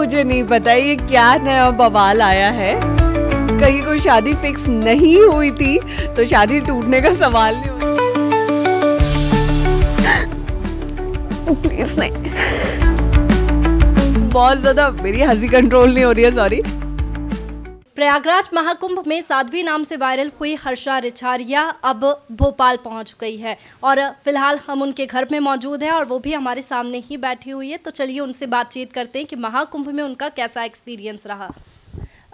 मुझे नहीं पता ये क्या नया बवाल आया है। कहीं कोई शादी फिक्स नहीं हुई थी तो शादी टूटने का सवाल नहीं होता। प्लीज नहीं, बहुत ज्यादा मेरी हंसी कंट्रोल नहीं हो रही है, सॉरी। प्रयागराज महाकुंभ में साध्वी नाम से वायरल हुई हर्षा रिछारिया अब भोपाल पहुंच गई है और फिलहाल हम उनके घर में मौजूद हैं और वो भी हमारे सामने ही बैठी हुई है। तो चलिए उनसे बातचीत करते हैं कि महाकुंभ में उनका कैसा एक्सपीरियंस रहा।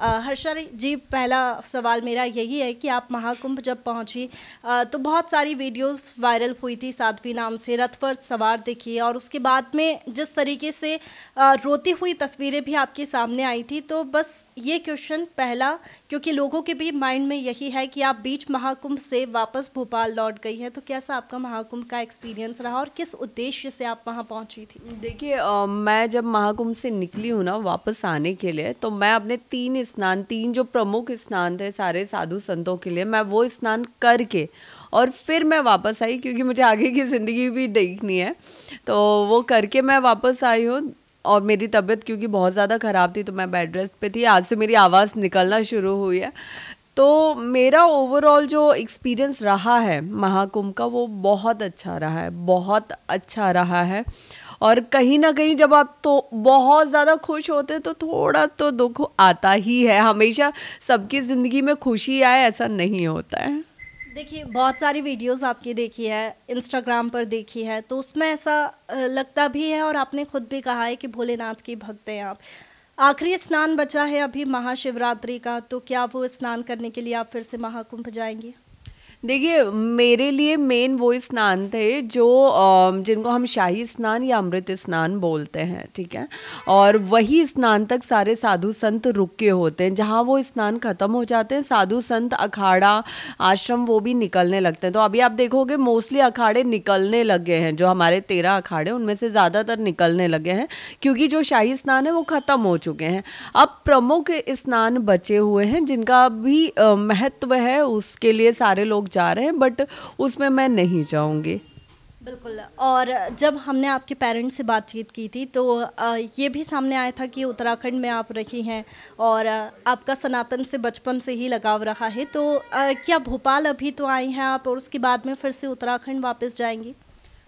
हर्षा जी, पहला सवाल मेरा यही है कि आप महाकुंभ जब पहुंची तो बहुत सारी वीडियोस वायरल हुई थी साध्वी नाम से, रथ पर सवार दिखी और उसके बाद में जिस तरीके से रोती हुई तस्वीरें भी आपके सामने आई थी। तो बस ये क्वेश्चन पहला, क्योंकि लोगों के भी माइंड में यही है कि आप बीच महाकुंभ से वापस भोपाल लौट गई हैं, तो कैसा आपका महाकुंभ का एक्सपीरियंस रहा और किस उद्देश्य से आप वहाँ पहुँची थी? देखिए, मैं जब महाकुंभ से निकली हूँ ना वापस आने के लिए, तो मैं अपने तीन जो प्रमुख स्नान थे सारे साधु संतों के लिए, मैं वो स्नान करके और फिर मैं वापस आई, क्योंकि मुझे आगे की ज़िंदगी भी देखनी है। तो वो करके मैं वापस आई हूँ और मेरी तबीयत क्योंकि बहुत ज़्यादा ख़राब थी तो मैं बेड रेस्ट पे थी। आज से मेरी आवाज़ निकलना शुरू हुई है। तो मेरा ओवरऑल जो एक्सपीरियंस रहा है महाकुंभ का वो बहुत अच्छा रहा है, बहुत अच्छा रहा है। और कहीं ना कहीं जब आप तो बहुत ज़्यादा खुश होते तो थोड़ा तो दुख आता ही है। हमेशा सबकी ज़िंदगी में खुशी आए ऐसा नहीं होता है। देखिए, बहुत सारी वीडियोस आपकी देखी है, इंस्टाग्राम पर देखी है, तो उसमें ऐसा लगता भी है और आपने खुद भी कहा है कि भोलेनाथ की भक्त हैं आप। आखिरी स्नान बचा है अभी महाशिवरात्रि का, तो क्या वो स्नान करने के लिए आप फिर से महाकुंभ जाएंगे? देखिए, मेरे लिए मेन वो स्नान थे जो जिनको हम शाही स्नान या अमृत स्नान बोलते हैं, ठीक है। और वही स्नान तक सारे साधु संत रुके होते हैं। जहाँ वो स्नान खत्म हो जाते हैं, साधु संत, अखाड़ा, आश्रम वो भी निकलने लगते हैं। तो अभी आप देखोगे मोस्टली अखाड़े निकलने लगे हैं, जो हमारे 13 अखाड़े उनमें से ज़्यादातर निकलने लगे हैं, क्योंकि जो शाही स्नान है वो ख़त्म हो चुके हैं। अब प्रमुख स्नान बचे हुए हैं जिनका भी महत्व है, उसके लिए सारे लोग जा रहे हैं, बट उसमें मैं नहीं जाऊंगी। बिल्कुल। और जब हमने आपके पेरेंट्स से बातचीत की थी तो ये भी सामने आया था कि उत्तराखंड में आप रही हैं और आपका सनातन से बचपन से ही लगाव रहा है। तो क्या भोपाल अभी तो आई हैं आप और उसके बाद में फिर से उत्तराखंड वापस जाएंगी?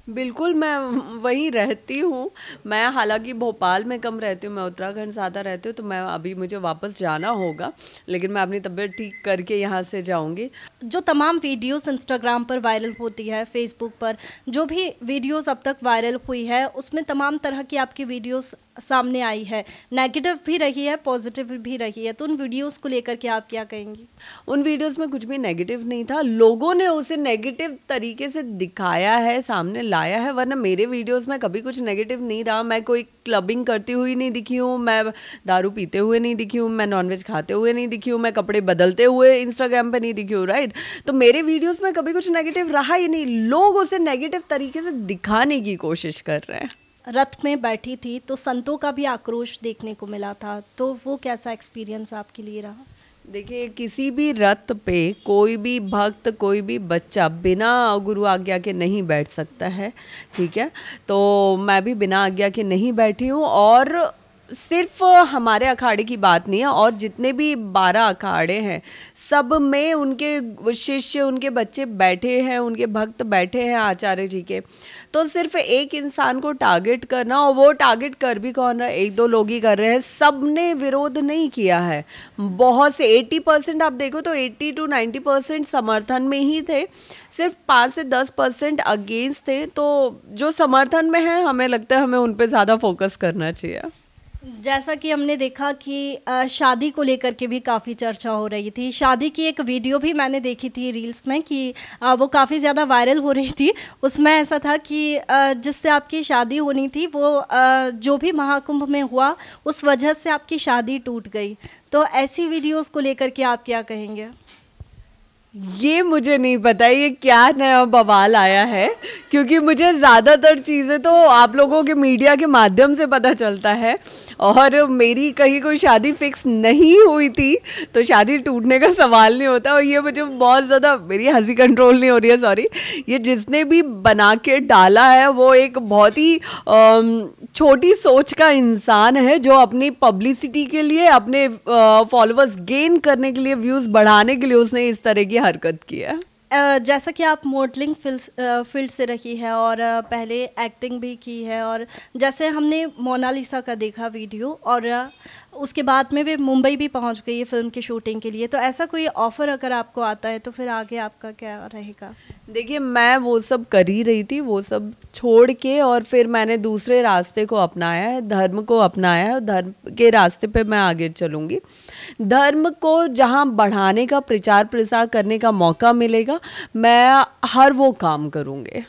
बिल्कुल, मैं वहीं रहती हूँ। मैं हालांकि भोपाल में कम रहती हूँ, मैं उत्तराखंड ज़्यादा रहती हूँ। तो मैं अभी मुझे वापस जाना होगा, लेकिन मैं अपनी तबीयत ठीक करके यहाँ से जाऊँगी। जो तमाम वीडियोस इंस्टाग्राम पर वायरल होती है, फेसबुक पर जो भी वीडियोस अब तक वायरल हुई है, उसमें तमाम तरह की आपकी वीडियोस सामने आई है। नेगेटिव भी रही है, पॉजिटिव भी रही है। तो उन वीडियोस को लेकर के आप क्या कहेंगी? उन वीडियोस में कुछ भी नेगेटिव नहीं था, लोगों ने उसे नेगेटिव तरीके से दिखाया है, सामने लाया है। वरना मेरे वीडियोस में कभी कुछ नेगेटिव नहीं रहा। मैं कोई क्लबिंग करती हुई नहीं दिखी हूँ, मैं दारू पीते हुए नहीं दिखी हूँ, मैं नॉनवेज खाते हुए नहीं दिखी हूँ, मैं कपड़े बदलते हुए इंस्टाग्राम पे नहीं दिखी हूँ, राइट। तो मेरे वीडियोस में कभी कुछ नेगेटिव रहा ही नहीं। लोग उसे नेगेटिव तरीके से दिखाने की कोशिश कर रहे हैं। रथ में बैठी थी तो संतों का भी आक्रोश देखने को मिला था, तो वो कैसा एक्सपीरियंस आपके लिए रहा? देखिए, किसी भी रथ पे कोई भी भक्त, कोई भी बच्चा बिना गुरु आज्ञा के नहीं बैठ सकता है, ठीक है। तो मैं भी बिना आज्ञा के नहीं बैठी हूँ। और सिर्फ हमारे अखाड़े की बात नहीं है, और जितने भी 12 अखाड़े हैं सब में उनके शिष्य, उनके बच्चे बैठे हैं, उनके भक्त बैठे हैं आचार्य जी के। तो सिर्फ एक इंसान को टारगेट करना, और वो टारगेट कर भी कौन रहा है? 1-2 लोग ही कर रहे हैं। सब ने विरोध नहीं किया है। बहुत से 80% आप देखो तो 80 to 90% समर्थन में ही थे, सिर्फ 5 से 10% अगेंस्ट थे। तो जो समर्थन में है, हमें लगता है हमें उन पे ज़्यादा फोकस करना चाहिए। जैसा कि हमने देखा कि शादी को लेकर के भी काफ़ी चर्चा हो रही थी। शादी की एक वीडियो भी मैंने देखी थी रील्स में कि वो काफ़ी ज़्यादा वायरल हो रही थी। उसमें ऐसा था कि जिससे आपकी शादी होनी थी वो जो भी महाकुंभ में हुआ उस वजह से आपकी शादी टूट गई। तो ऐसी वीडियोस को लेकर के आप क्या कहेंगे? ये मुझे नहीं पता ये क्या नया बवाल आया है, क्योंकि मुझे ज़्यादातर चीज़ें तो आप लोगों के मीडिया के माध्यम से पता चलता है, और मेरी कहीं कोई शादी फिक्स नहीं हुई थी तो शादी टूटने का सवाल नहीं होता। और ये मुझे बहुत ज़्यादा, मेरी हंसी कंट्रोल नहीं हो रही है, सॉरी। ये जिसने भी बना के डाला है वो एक बहुत ही छोटी सोच का इंसान है, जो अपनी पब्लिसिटी के लिए, अपने फॉलोअर्स गेन करने के लिए, व्यूज़ बढ़ाने के लिए उसने इस तरह की हरकत की है। जैसा कि आप मॉडलिंग फील्ड से रही है और पहले एक्टिंग भी की है, और जैसे हमने मोनालिसा का देखा वीडियो, और उसके बाद में वे मुंबई भी पहुंच गई है फिल्म की शूटिंग के लिए, तो ऐसा कोई ऑफ़र अगर आपको आता है तो फिर आगे आपका क्या रहेगा? देखिए, मैं वो सब कर ही रही थी, वो सब छोड़ के, और फिर मैंने दूसरे रास्ते को अपनाया है, धर्म को अपनाया है, और धर्म के रास्ते पे मैं आगे चलूँगी। धर्म को जहाँ बढ़ाने का, प्रचार प्रसार करने का मौका मिलेगा, मैं हर वो काम करूँगी।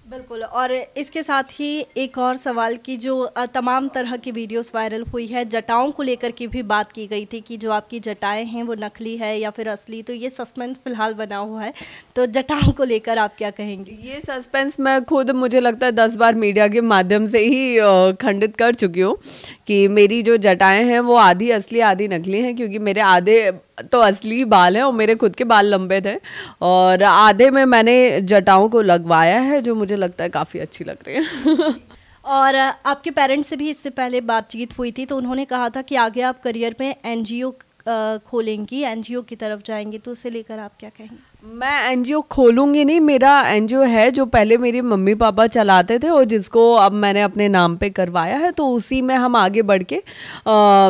बिल्कुल। और इसके साथ ही एक और सवाल की, जो तमाम तरह की वीडियोस वायरल हुई है, जटाओं को लेकर की भी बात की गई थी कि जो आपकी जटाएं हैं वो नकली है या फिर असली, तो ये सस्पेंस फिलहाल बना हुआ है, तो जटाओं को लेकर आप क्या कहेंगे? ये सस्पेंस मैं खुद, मुझे लगता है 10 बार मीडिया के माध्यम से ही खंडित कर चुकी हूँ कि मेरी जो जटाएं हैं वो आधी असली आधी नकली हैं, क्योंकि मेरे आधे तो असली बाल हैं और मेरे खुद के बाल लंबे थे, और आधे में मैंने जटाओं को लगवाया है, जो मुझे लगता है काफ़ी अच्छी लग रही है। और आपके पेरेंट्स से भी इससे पहले बातचीत हुई थी, तो उन्होंने कहा था कि आगे आप करियर में एनजीओ खोलेंगी, एनजीओ की तरफ जाएंगी, तो उसे लेकर आप क्या कहेंगे? मैं एनजीओ खोलूँगी नहीं, मेरा एनजीओ है जो पहले मेरे मम्मी पापा चलाते थे और जिसको अब मैंने अपने नाम पे करवाया है, तो उसी में हम आगे बढ़ के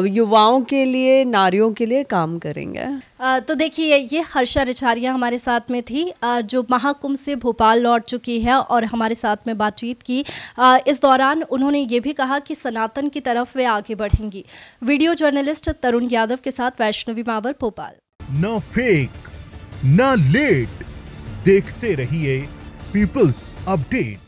युवाओं के लिए, नारियों के लिए काम करेंगे। तो देखिए, ये हर्षा रिछारिया हमारे साथ में थी, जो महाकुंभ से भोपाल लौट चुकी है और हमारे साथ में बातचीत की। इस दौरान उन्होंने ये भी कहा कि सनातन की तरफ वे आगे बढ़ेंगी। वीडियो जर्नलिस्ट तरुण यादव के साथ वैष्णवी मावर, भोपाल। न फेक न लेट, देखते रहिए पीपल्स अपडेट।